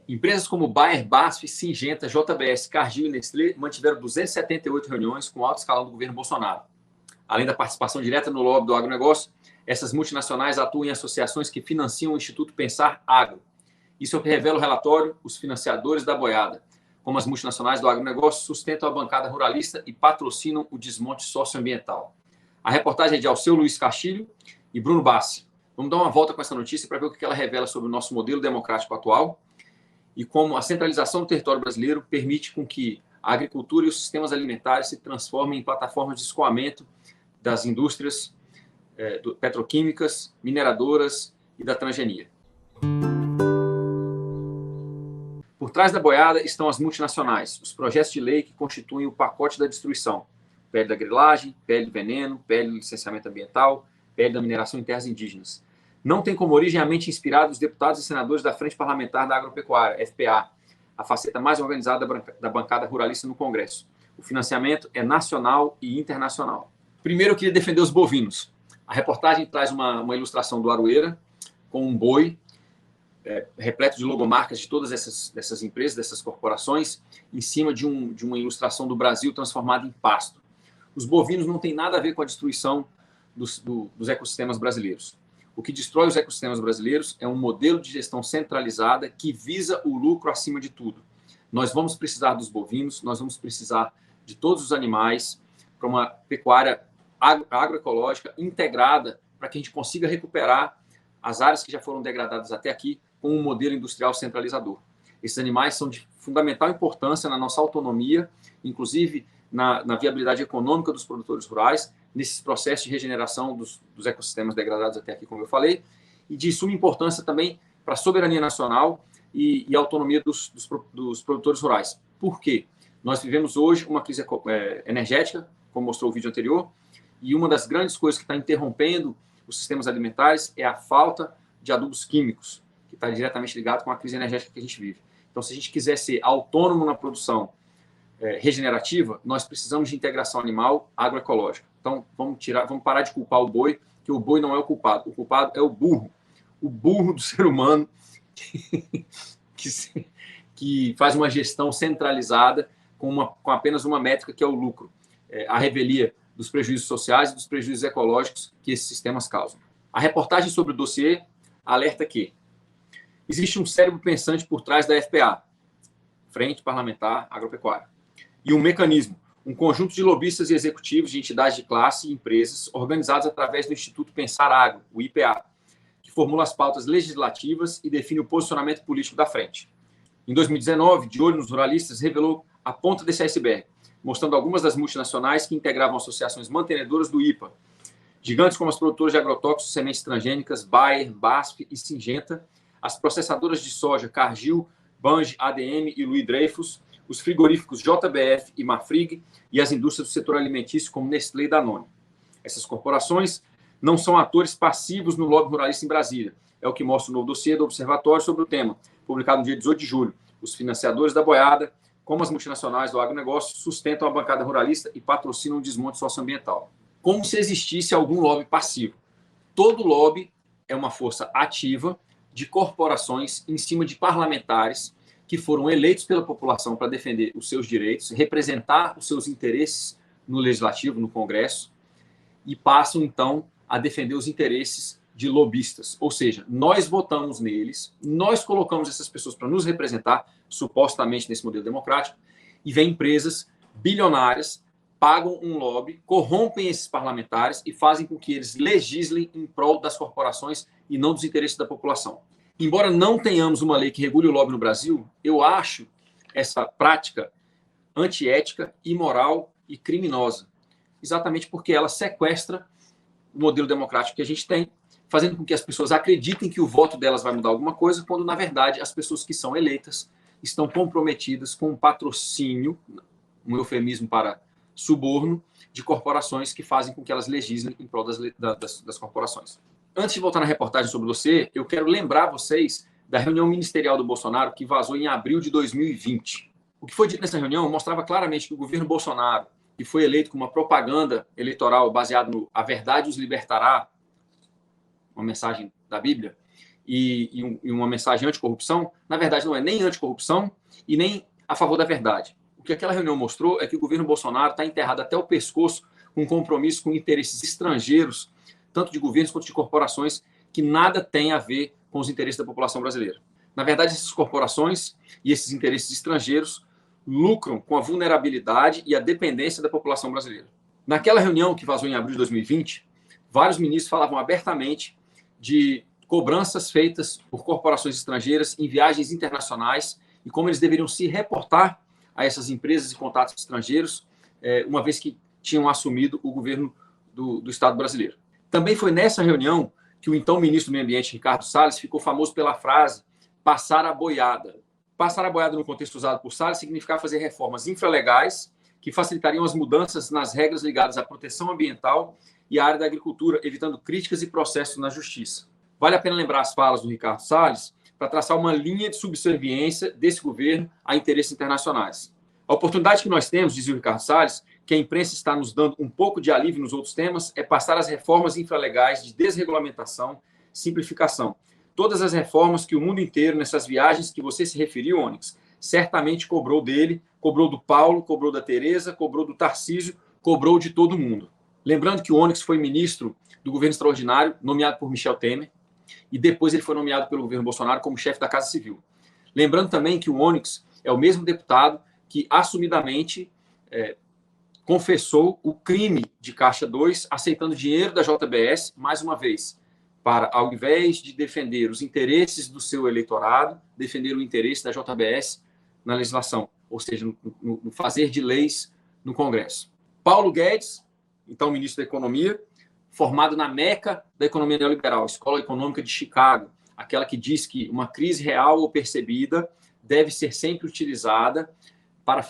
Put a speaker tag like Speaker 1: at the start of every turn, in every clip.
Speaker 1: Empresas como Bayer, BASF, Syngenta, JBS, Cargill e Nestlé mantiveram 278 reuniões com o alto escalão do governo Bolsonaro. Além da participação direta no lobby do agronegócio, essas multinacionais atuam em associações que financiam o Instituto Pensar Agro. Isso é o que revela o relatório Os Financiadores da Boiada, como as multinacionais do agronegócio sustentam a bancada ruralista e patrocinam o desmonte socioambiental. A reportagem é de Alceu Luiz Castilho e Bruno Bassi. Vamos dar uma volta com essa notícia para ver o que ela revela sobre o nosso modelo democrático atual e como a centralização do território brasileiro permite com que a agricultura e os sistemas alimentares se transformem em plataformas de escoamento das indústrias petroquímicas, mineradoras e da transgenia. Por trás da boiada estão as multinacionais, os projetos de lei que constituem o pacote da destruição. PL da grilagem, PL do veneno, PL do licenciamento ambiental, PL da mineração em terras indígenas. Não tem como origem a mente inspirada dos deputados e senadores da Frente Parlamentar da Agropecuária, FPA, a faceta mais organizada da bancada ruralista no Congresso. O financiamento é nacional e internacional. Primeiro, eu queria defender os bovinos. A reportagem traz uma ilustração do Aroeira com um boi repleto de logomarcas de todas essas empresas, dessas corporações, em cima de uma ilustração do Brasil transformado em pasto. Os bovinos não têm nada a ver com a destruição dos ecossistemas brasileiros. O que destrói os ecossistemas brasileiros é um modelo de gestão centralizada que visa o lucro acima de tudo. Nós vamos precisar dos bovinos, nós vamos precisar de todos os animais para uma pecuária agroecológica integrada para que a gente consiga recuperar as áreas que já foram degradadas até aqui com um modelo industrial centralizador. Esses animais são de fundamental importância na nossa autonomia, inclusive na viabilidade econômica dos produtores rurais, nesses processos de regeneração dos ecossistemas degradados até aqui, como eu falei, e de suma importância também para a soberania nacional e a autonomia dos produtores rurais. Por quê? Nós vivemos hoje uma crise energética, como mostrou o vídeo anterior, e uma das grandes coisas que está interrompendo os sistemas alimentares é a falta de adubos químicos, que está diretamente ligado com a crise energética que a gente vive. Então, se a gente quiser ser autônomo na produção regenerativa, nós precisamos de integração animal agroecológica. Então, vamos parar de culpar o boi, que o boi não é o culpado é o burro do ser humano que faz uma gestão centralizada com apenas uma métrica, que é o lucro, a revelia dos prejuízos sociais e dos prejuízos ecológicos que esses sistemas causam. A reportagem sobre o dossiê alerta que existe um cérebro pensante por trás da FPA, Frente Parlamentar Agropecuária, e um mecanismo, um conjunto de lobistas e executivos de entidades de classe e empresas organizados através do Instituto Pensar Agro, o IPA, que formula as pautas legislativas e define o posicionamento político da frente. Em 2019, de olho nos ruralistas, revelou a ponta desse iceberg, mostrando algumas das multinacionais que integravam associações mantenedoras do IPA, gigantes como as produtoras de agrotóxicos e sementes transgênicas, Bayer, BASF e Syngenta, as processadoras de soja Cargill, Bunge, ADM e Louis Dreyfus, os frigoríficos JBF e Marfrig e as indústrias do setor alimentício como Nestlé e Danone. Essas corporações não são atores passivos no lobby ruralista em Brasília. É o que mostra o novo dossiê do Observatório sobre o tema, publicado no dia 18 de julho. Os financiadores da boiada, como as multinacionais do agronegócio, sustentam a bancada ruralista e patrocinam o desmonte socioambiental. Como se existisse algum lobby passivo. Todo lobby é uma força ativa de corporações em cima de parlamentares que foram eleitos pela população para defender os seus direitos, representar os seus interesses no Legislativo, no Congresso, e passam, então, a defender os interesses de lobistas. Ou seja, nós votamos neles, nós colocamos essas pessoas para nos representar, supostamente nesse modelo democrático, e vem empresas bilionárias, pagam um lobby, corrompem esses parlamentares e fazem com que eles legislem em prol das corporações e não dos interesses da população. Embora não tenhamos uma lei que regule o lobby no Brasil, eu acho essa prática antiética, imoral e criminosa, exatamente porque ela sequestra o modelo democrático que a gente tem, fazendo com que as pessoas acreditem que o voto delas vai mudar alguma coisa, quando, na verdade, as pessoas que são eleitas estão comprometidas com o patrocínio, um eufemismo para suborno, de corporações que fazem com que elas legislem em prol das corporações. Antes de voltar na reportagem sobre você, eu quero lembrar vocês da reunião ministerial do Bolsonaro que vazou em abril de 2020. O que foi dito nessa reunião mostrava claramente que o governo Bolsonaro, que foi eleito com uma propaganda eleitoral baseada no "A verdade os libertará", uma mensagem da Bíblia, e uma mensagem anticorrupção, na verdade não é nem anticorrupção e nem a favor da verdade. O que aquela reunião mostrou é que o governo Bolsonaro está enterrado até o pescoço com compromisso com interesses estrangeiros, tanto de governos quanto de corporações, que nada tem a ver com os interesses da população brasileira. Na verdade, essas corporações e esses interesses estrangeiros lucram com a vulnerabilidade e a dependência da população brasileira. Naquela reunião que vazou em abril de 2020, vários ministros falavam abertamente de cobranças feitas por corporações estrangeiras em viagens internacionais e como eles deveriam se reportar a essas empresas e contatos estrangeiros, uma vez que tinham assumido o governo do Estado brasileiro. Também foi nessa reunião que o então ministro do Meio Ambiente, Ricardo Salles, ficou famoso pela frase passar a boiada. Passar a boiada no contexto usado por Salles significava fazer reformas infralegais que facilitariam as mudanças nas regras ligadas à proteção ambiental e à área da agricultura, evitando críticas e processos na justiça. Vale a pena lembrar as falas do Ricardo Salles para traçar uma linha de subserviência desse governo a interesses internacionais. A oportunidade que nós temos, dizia o Ricardo Salles, que a imprensa está nos dando um pouco de alívio nos outros temas, é passar as reformas infralegais de desregulamentação, simplificação. Todas as reformas que o mundo inteiro, nessas viagens que você se referiu, Onyx, certamente cobrou dele, cobrou do Paulo, cobrou da Tereza, cobrou do Tarcísio, cobrou de todo mundo. Lembrando que o Onyx foi ministro do governo extraordinário, nomeado por Michel Temer, e depois ele foi nomeado pelo governo Bolsonaro como chefe da Casa Civil. Lembrando também que o Onyx é o mesmo deputado que assumidamente confessou o crime de Caixa 2, aceitando dinheiro da JBS, mais uma vez, para, ao invés de defender os interesses do seu eleitorado, defender o interesse da JBS na legislação, ou seja, no fazer de leis no Congresso. Paulo Guedes, então ministro da Economia, formado na meca da economia neoliberal, Escola Econômica de Chicago, aquela que diz que uma crise real ou percebida deve ser sempre utilizada para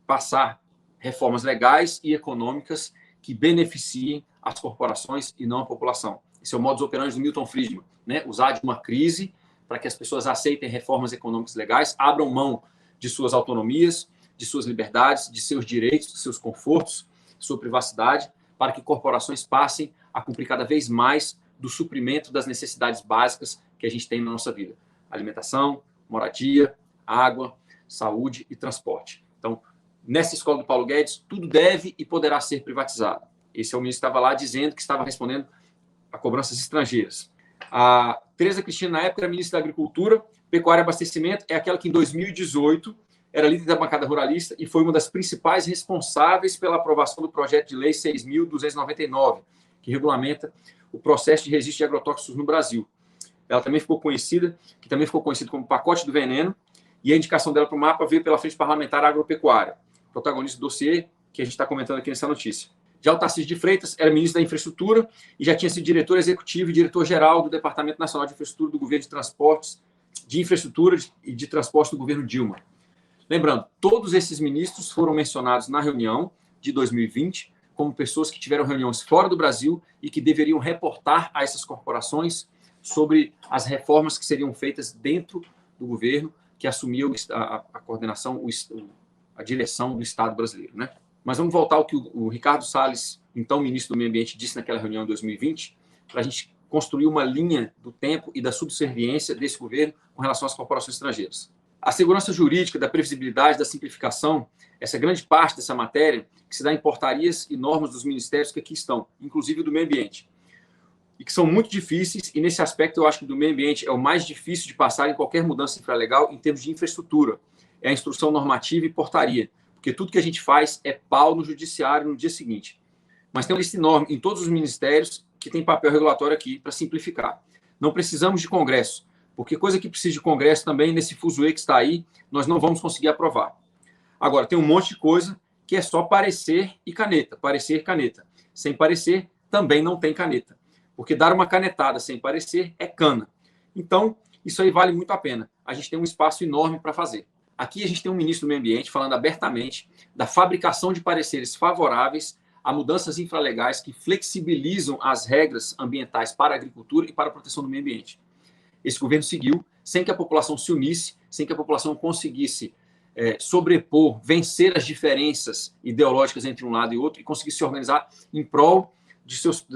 Speaker 1: passar reformas legais e econômicas que beneficiem as corporações e não a população. Esse é o modus operandi do Milton Friedman, né? Usar de uma crise para que as pessoas aceitem reformas econômicas legais, abram mão de suas autonomias, de suas liberdades, de seus direitos, de seus confortos, sua privacidade, para que corporações passem a cumprir cada vez mais do suprimento das necessidades básicas que a gente tem na nossa vida. Alimentação, moradia, água, saúde e transporte. Então, nessa escola do Paulo Guedes, tudo deve e poderá ser privatizado. Esse é o ministro que estava lá dizendo que estava respondendo a cobranças estrangeiras. A Tereza Cristina, na época, era ministra da Agricultura, Pecuária e Abastecimento, é aquela que em 2018 era líder da bancada ruralista e foi uma das principais responsáveis pela aprovação do projeto de lei 6.299, que regulamenta o processo de registro de agrotóxicos no Brasil. Ela também ficou conhecida, como pacote do veneno, e a indicação dela para o mapa veio pela Frente Parlamentar Agropecuária, protagonista do dossiê que a gente está comentando aqui nessa notícia. Já o Tarcísio de Freitas era ministro da Infraestrutura e já tinha sido diretor executivo e diretor-geral do Departamento Nacional de Infraestrutura do Governo de Transportes, de Infraestrutura e de Transportes do governo Dilma. Lembrando, todos esses ministros foram mencionados na reunião de 2020 como pessoas que tiveram reuniões fora do Brasil e que deveriam reportar a essas corporações sobre as reformas que seriam feitas dentro do governo que assumia a coordenação, a direção do Estado brasileiro, né? Mas vamos voltar ao que o Ricardo Salles, então ministro do Meio Ambiente, disse naquela reunião em 2020, para a gente construir uma linha do tempo e da subserviência desse governo com relação às corporações estrangeiras. A segurança jurídica, da previsibilidade, da simplificação, essa é grande parte dessa matéria que se dá em portarias e normas dos ministérios que aqui estão, inclusive do meio ambiente, e que são muito difíceis, e nesse aspecto eu acho que do meio ambiente é o mais difícil de passar em qualquer mudança infralegal em termos de infraestrutura, é a instrução normativa e portaria, porque tudo que a gente faz é pau no judiciário no dia seguinte. Mas tem uma lista enorme em todos os ministérios que tem papel regulatório aqui para simplificar. Não precisamos de Congresso, porque coisa que precisa de Congresso também, nesse fuzuê que está aí, nós não vamos conseguir aprovar. Agora, tem um monte de coisa que é só parecer e caneta, parecer caneta. Sem parecer, também não tem caneta, porque dar uma canetada sem parecer é cana. Então, isso aí vale muito a pena. A gente tem um espaço enorme para fazer. Aqui a gente tem um ministro do Meio Ambiente falando abertamente da fabricação de pareceres favoráveis a mudanças infralegais que flexibilizam as regras ambientais para a agricultura e para a proteção do meio ambiente. Esse governo seguiu sem que a população se unisse, sem que a população conseguisse sobrepor, vencer as diferenças ideológicas entre um lado e outro e conseguisse se organizar em prol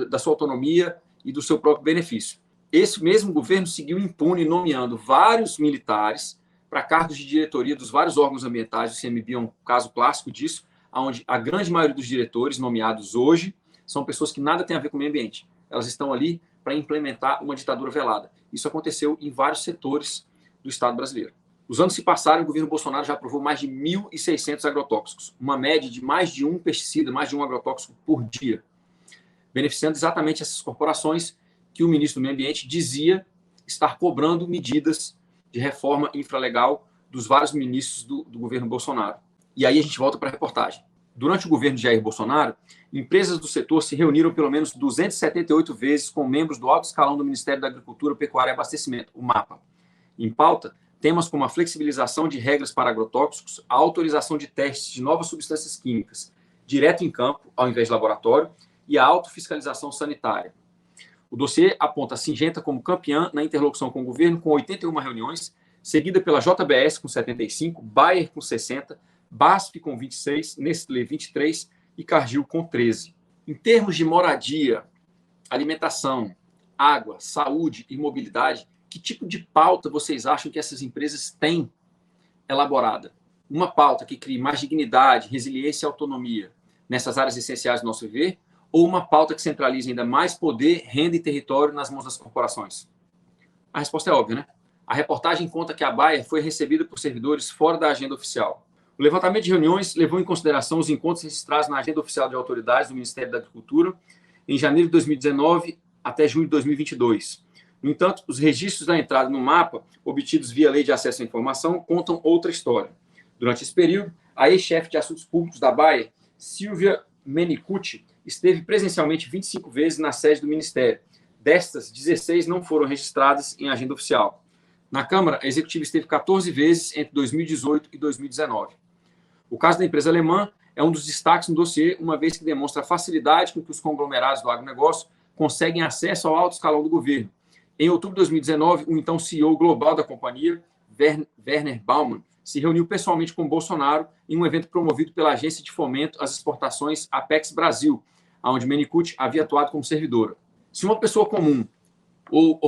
Speaker 1: da sua autonomia e do seu próprio benefício. esse mesmo governo seguiu impune, nomeando vários militares para cargos de diretoria dos vários órgãos ambientais. O ICMBio é um caso clássico disso, onde a grande maioria dos diretores nomeados hoje são pessoas que nada têm a ver com o meio ambiente. Elas estão ali para implementar uma ditadura velada. Isso aconteceu em vários setores do Estado brasileiro. Os anos se passaram e o governo Bolsonaro já aprovou mais de 1.600 agrotóxicos, uma média de mais de um pesticida, mais de um agrotóxico por dia, beneficiando exatamente essas corporações que o ministro do Meio Ambiente dizia estar cobrando medidas de reforma infralegal dos vários ministros do governo Bolsonaro. E aí a gente volta para a reportagem. Durante o governo de Jair Bolsonaro, empresas do setor se reuniram pelo menos 278 vezes com membros do alto escalão do Ministério da Agricultura, Pecuária e Abastecimento, o MAPA. Em pauta, temas como a flexibilização de regras para agrotóxicos, a autorização de testes de novas substâncias químicas direto em campo, ao invés de laboratório, e a autofiscalização sanitária. O dossiê aponta a Syngenta como campeã na interlocução com o governo, com 81 reuniões, seguida pela JBS com 75, Bayer com 60, BASF com 26, Nestlé 23 e Cargill com 13. Em termos de moradia, alimentação, água, saúde e mobilidade, que tipo de pauta vocês acham que essas empresas têm elaborada? Uma pauta que crie mais dignidade, resiliência e autonomia nessas áreas essenciais do nosso viver? Ou uma pauta que centralize ainda mais poder, renda e território nas mãos das corporações? A resposta é óbvia, né? A reportagem conta que a Bayer foi recebida por servidores fora da agenda oficial. O levantamento de reuniões levou em consideração os encontros registrados na agenda oficial de autoridades do Ministério da Agricultura em janeiro de 2019 até junho de 2022. No entanto, os registros da entrada no mapa, obtidos via Lei de Acesso à Informação, contam outra história. Durante esse período, a ex-chefe de assuntos públicos da Bayer, Silvia Menicucci, esteve presencialmente 25 vezes na sede do Ministério. Destas, 16 não foram registradas em agenda oficial. Na Câmara, a executiva esteve 14 vezes entre 2018 e 2019. O caso da empresa alemã é um dos destaques no dossiê, uma vez que demonstra a facilidade com que os conglomerados do agronegócio conseguem acesso ao alto escalão do governo. Em outubro de 2019, o então CEO global da companhia, Werner Baumann, se reuniu pessoalmente com Bolsonaro em um evento promovido pela Agência de Fomento às Exportações Apex Brasil, onde Menicucci havia atuado como servidora. Se uma pessoa comum ou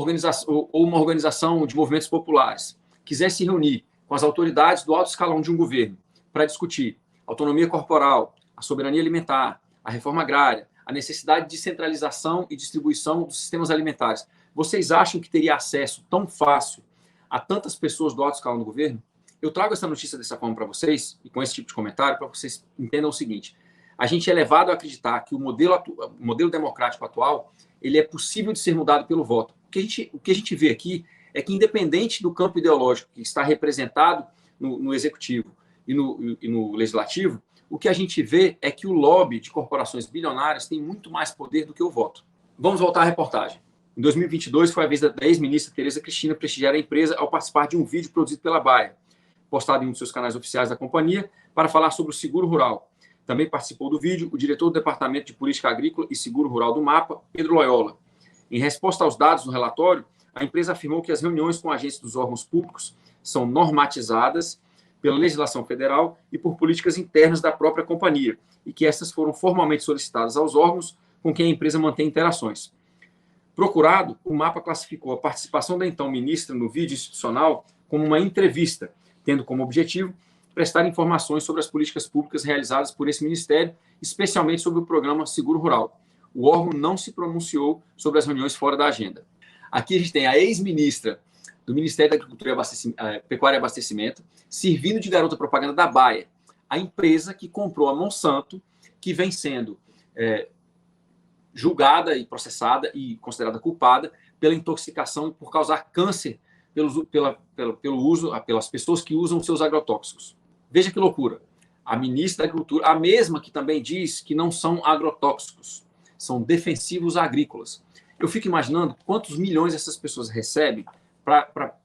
Speaker 1: uma organização de movimentos populares quiser se reunir com as autoridades do alto escalão de um governo para discutir autonomia corporal, a soberania alimentar, a reforma agrária, a necessidade de centralização e distribuição dos sistemas alimentares, vocês acham que teria acesso tão fácil a tantas pessoas do alto escalão do governo? Eu trago essa notícia dessa forma para vocês, e com esse tipo de comentário, para vocês entendam o seguinte: a gente é levado a acreditar que o modelo democrático atual ele é possível de ser mudado pelo voto. O que a gente vê aqui é que, independente do campo ideológico que está representado no executivo e no legislativo, o que a gente vê é que o lobby de corporações bilionárias tem muito mais poder do que o voto. Vamos voltar à reportagem. Em 2022, foi a vez da ex-ministra Tereza Cristina prestigiar a empresa ao participar de um vídeo produzido pela Bayer, postado em um dos seus canais oficiais da companhia, para falar sobre o seguro rural. Também participou do vídeo o diretor do Departamento de Política Agrícola e Seguro Rural do MAPA, Pedro Loyola. Em resposta aos dados do relatório, a empresa afirmou que as reuniões com agentes dos órgãos públicos são normatizadas pela legislação federal e por políticas internas da própria companhia, e que essas foram formalmente solicitadas aos órgãos com quem a empresa mantém interações. Procurado, o MAPA classificou a participação da então ministra no vídeo institucional como uma entrevista, tendo como objetivo prestar informações sobre as políticas públicas realizadas por esse ministério, especialmente sobre o programa Seguro Rural. O órgão não se pronunciou sobre as reuniões fora da agenda. Aqui a gente tem a ex-ministra do Ministério da Agricultura, Pecuária e Abastecimento, servindo de garota propaganda da Bayer, a empresa que comprou a Monsanto, que vem sendo julgada e processada e considerada culpada pela intoxicação e por causar câncer pelas pessoas que usam seus agrotóxicos. Veja que loucura. A ministra da Agricultura, a mesma que também diz que não são agrotóxicos, são defensivos agrícolas. Eu fico imaginando quantos milhões essas pessoas recebem para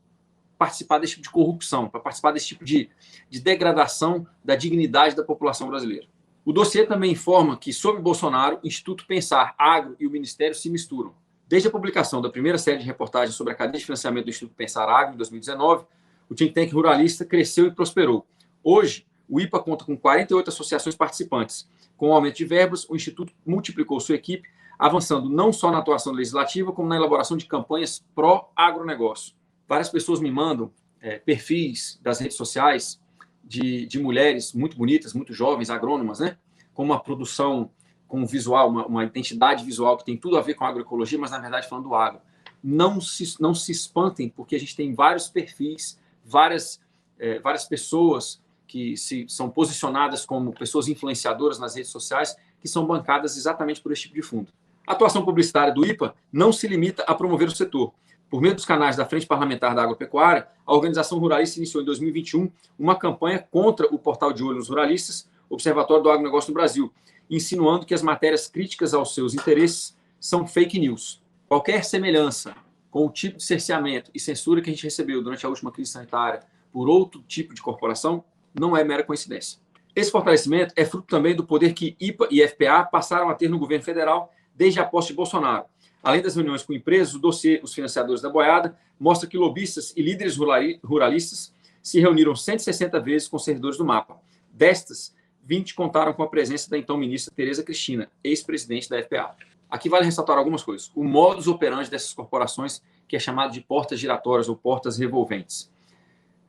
Speaker 1: participar desse tipo de corrupção, para participar desse tipo de degradação da dignidade da população brasileira. O dossiê também informa que, sob Bolsonaro, o Instituto Pensar Agro e o Ministério se misturam. Desde a publicação da primeira série de reportagens sobre a cadeia de financiamento do Instituto Pensar Agro, em 2019, o think tank ruralista cresceu e prosperou. Hoje, o IPA conta com 48 associações participantes. Com o aumento de verbas, o Instituto multiplicou sua equipe, avançando não só na atuação legislativa, como na elaboração de campanhas pró-agronegócio. Várias pessoas me mandam perfis das redes sociais de mulheres muito bonitas, muito jovens, agrônomas, né? Com uma produção, com um visual, uma identidade visual que tem tudo a ver com a agroecologia, mas na verdade falando do agro. Não se espantem, porque a gente tem vários perfis, várias pessoas que são posicionadas como pessoas influenciadoras nas redes sociais, que são bancadas exatamente por esse tipo de fundo. A atuação publicitária do IPA não se limita a promover o setor. Por meio dos canais da Frente Parlamentar da Agropecuária, a organização ruralista iniciou em 2021 uma campanha contra o portal de olho nos ruralistas, Observatório do Agronegócio no Brasil, insinuando que as matérias críticas aos seus interesses são fake news. Qualquer semelhança com o tipo de cerceamento e censura que a gente recebeu durante a última crise sanitária por outro tipo de corporação não é mera coincidência. Esse fortalecimento é fruto também do poder que IPA e FPA passaram a ter no governo federal desde a posse de Bolsonaro. Além das reuniões com empresas, o dossiê Os Financiadores da Boiada mostra que lobistas e líderes ruralistas se reuniram 160 vezes com servidores do MAPA. Destas, 20 contaram com a presença da então ministra Tereza Cristina, ex-presidente da FPA. Aqui vale ressaltar algumas coisas. O modus operandi dessas corporações, que é chamado de portas giratórias ou portas revolventes.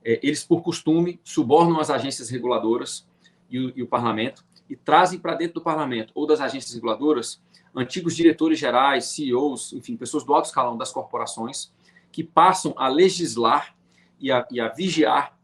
Speaker 1: Eles, por costume, subornam as agências reguladoras e o parlamento e trazem para dentro do parlamento ou das agências reguladoras antigos diretores gerais, CEOs, enfim, pessoas do alto escalão das corporações que passam a legislar e a vigiar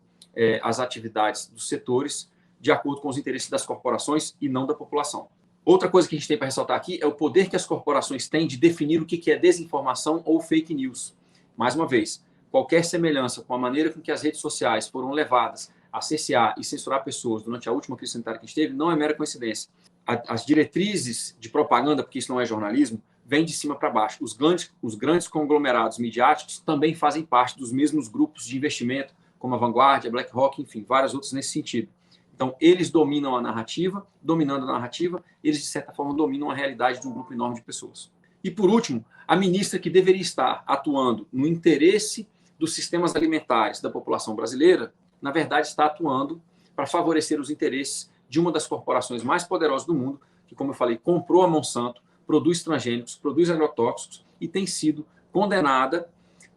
Speaker 1: as atividades dos setores de acordo com os interesses das corporações e não da população. Outra coisa que a gente tem para ressaltar aqui é o poder que as corporações têm de definir o que é desinformação ou fake news. Mais uma vez, qualquer semelhança com a maneira com que as redes sociais foram levadas a cercear e censurar pessoas durante a última crise sanitária que a gente teve não é mera coincidência. As diretrizes de propaganda, porque isso não é jornalismo, vêm de cima para baixo. Os grandes conglomerados midiáticos também fazem parte dos mesmos grupos de investimento, como a Vanguard, a BlackRock, enfim, vários outros nesse sentido. Então, eles dominam a narrativa, dominando a narrativa, eles, de certa forma, dominam a realidade de um grupo enorme de pessoas. E, por último, a ministra que deveria estar atuando no interesse dos sistemas alimentares da população brasileira, na verdade, está atuando para favorecer os interesses de uma das corporações mais poderosas do mundo, que, como eu falei, comprou a Monsanto, produz transgênicos, produz agrotóxicos e tem sido condenada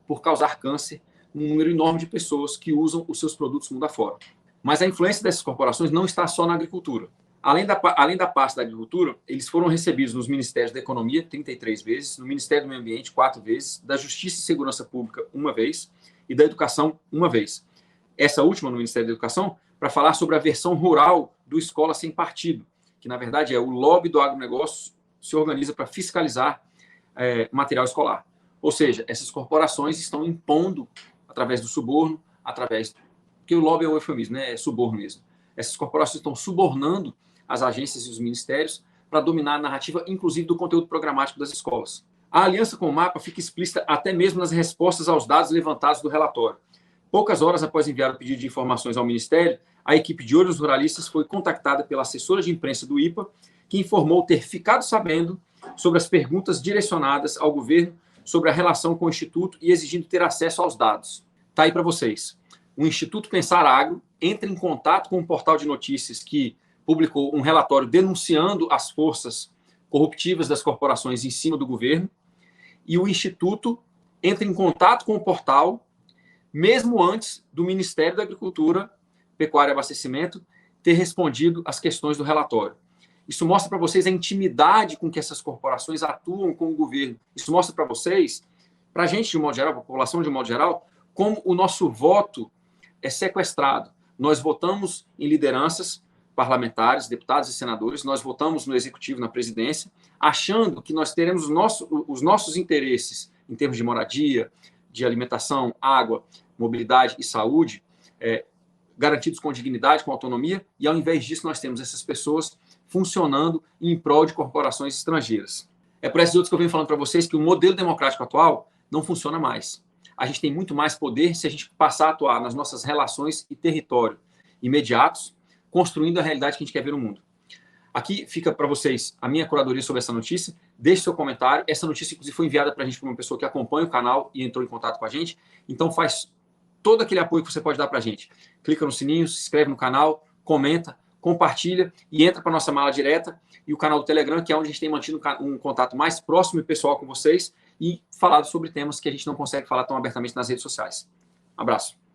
Speaker 1: por causar câncer um número enorme de pessoas que usam os seus produtos mundo afora. Mas a influência dessas corporações não está só na agricultura. Além da parte da agricultura, eles foram recebidos nos Ministérios da Economia 33 vezes, no Ministério do Meio Ambiente 4 vezes, da Justiça e Segurança Pública 1 vez e da Educação 1 vez. Essa última no Ministério da Educação, para falar sobre a versão rural do Escola Sem Partido, que na verdade é o lobby do agronegócio se organiza para fiscalizar material escolar. Ou seja, essas corporações estão impondo, através do suborno, porque o lobby é um eufemismo, né? É suborno mesmo. Essas corporações estão subornando as agências e os ministérios para dominar a narrativa, inclusive do conteúdo programático das escolas. A aliança com o MAPA fica explícita até mesmo nas respostas aos dados levantados do relatório. Poucas horas após enviar o pedido de informações ao Ministério, a equipe de olhos ruralistas foi contactada pela assessora de imprensa do IPA, que informou ter ficado sabendo sobre as perguntas direcionadas ao governo sobre a relação com o Instituto e exigindo ter acesso aos dados. Está aí para vocês. O Instituto Pensar Agro entra em contato com um portal de notícias que publicou um relatório denunciando as forças corruptivas das corporações em cima do governo, e o Instituto entra em contato com o portal mesmo antes do Ministério da Agricultura, Pecuária e Abastecimento ter respondido às questões do relatório. Isso mostra para vocês a intimidade com que essas corporações atuam com o governo. Isso mostra para vocês, para a gente de um modo geral, para a população de um modo geral, como o nosso voto é sequestrado. Nós votamos em lideranças parlamentares, deputados e senadores, nós votamos no executivo, na presidência, achando que nós teremos os nossos interesses em termos de moradia, de alimentação, água, mobilidade e saúde, garantidos com dignidade, com autonomia, e ao invés disso nós temos essas pessoas funcionando em prol de corporações estrangeiras. É por esses outros que eu venho falando para vocês que o modelo democrático atual não funciona mais. A gente tem muito mais poder se a gente passar a atuar nas nossas relações e território imediatos, construindo a realidade que a gente quer ver no mundo. Aqui fica para vocês a minha curadoria sobre essa notícia. Deixe seu comentário. Essa notícia, inclusive, foi enviada para a gente por uma pessoa que acompanha o canal e entrou em contato com a gente. Então, faz todo aquele apoio que você pode dar para a gente. Clica no sininho, se inscreve no canal, comenta, compartilha e entra para a nossa mala direta e o canal do Telegram, que é onde a gente tem mantido um contato mais próximo e pessoal com vocês e falado sobre temas que a gente não consegue falar tão abertamente nas redes sociais. Um abraço.